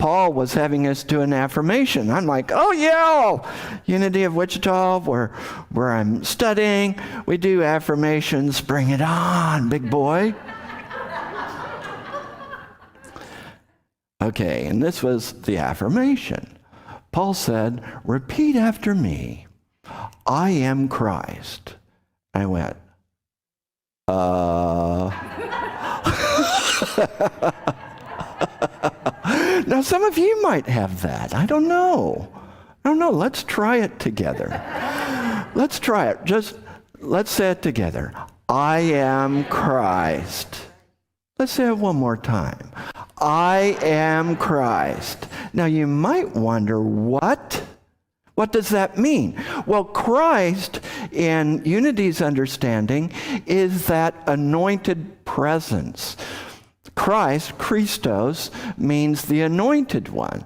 Paul was having us do an affirmation. I'm like, oh yeah, Unity of Wichita, where I'm studying, we do affirmations. Bring it on, big boy. Okay, and this was the affirmation. Paul said, repeat after me. I am Christ. I went, Now, some of you might have that. I don't know. Let's try it together. Let's try it. Let's say it together. I am Christ. Let's say it one more time. I am Christ. Now, you might wonder, what? What does that mean? Well, Christ, in Unity's understanding, is that anointed presence. Christ, Christos, means the anointed one.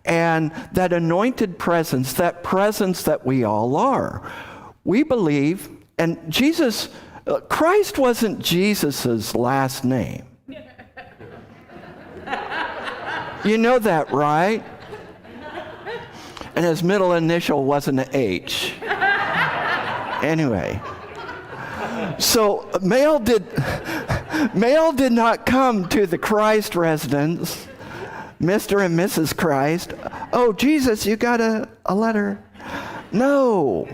And that anointed presence, that presence that we all are. We believe, and Christ wasn't Jesus's last name. You know that, right? And his middle initial wasn't an H. Anyway. So mail did not come to the Christ residence, Mr. and Mrs. Christ. Oh, Jesus, you got a letter. No.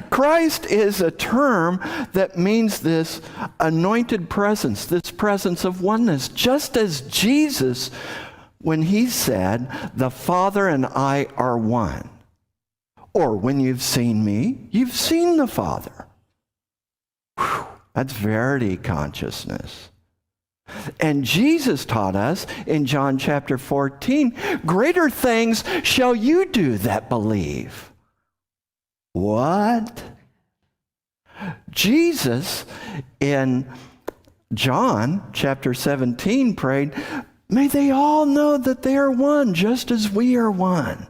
Christ is a term that means this anointed presence, this presence of oneness, just as Jesus, when he said, the Father and I are one. Or when you've seen me, you've seen the Father. Whew, that's verity consciousness. And Jesus taught us in John chapter 14, greater things shall you do that believe. What? Jesus in John chapter 17 prayed, may they all know that they are one, just as we are one.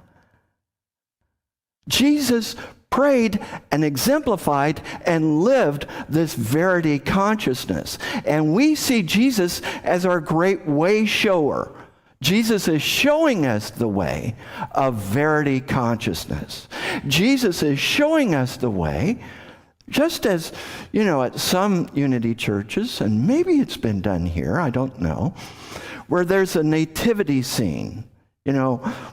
Jesus prayed and exemplified and lived this verity consciousness. And we see Jesus as our great way shower. Jesus is showing us the way of verity consciousness. Jesus is showing us the way, just as, at some Unity churches, and maybe it's been done here, I don't know, where there's a nativity scene,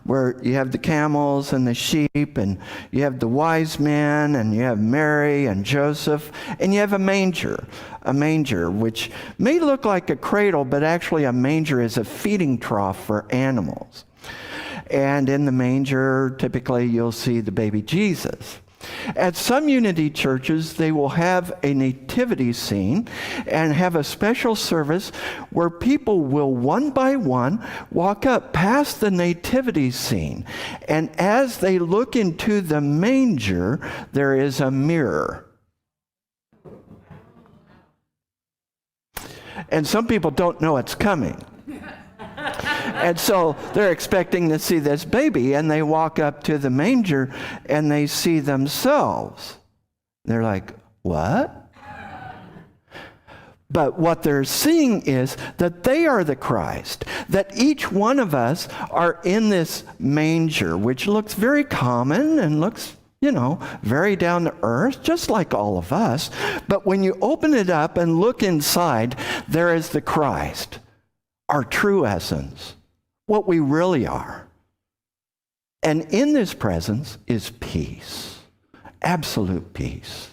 where you have the camels and the sheep, and you have the wise men, and you have Mary and Joseph, and you have a manger, which may look like a cradle, but actually a manger is a feeding trough for animals. And in the manger, typically you'll see the baby Jesus. At some Unity churches, they will have a nativity scene and have a special service where people will one by one walk up past the nativity scene. And as they look into the manger, there is a mirror. And some people don't know it's coming. And so they're expecting to see this baby, and they walk up to the manger and they see themselves. They're like, what? But what they're seeing is that they are the Christ, that each one of us are in this manger, which looks very common and looks, very down to earth, just like all of us. But when you open it up and look inside, there is the Christ, our true essence, what we really are. And in this presence is peace, absolute peace.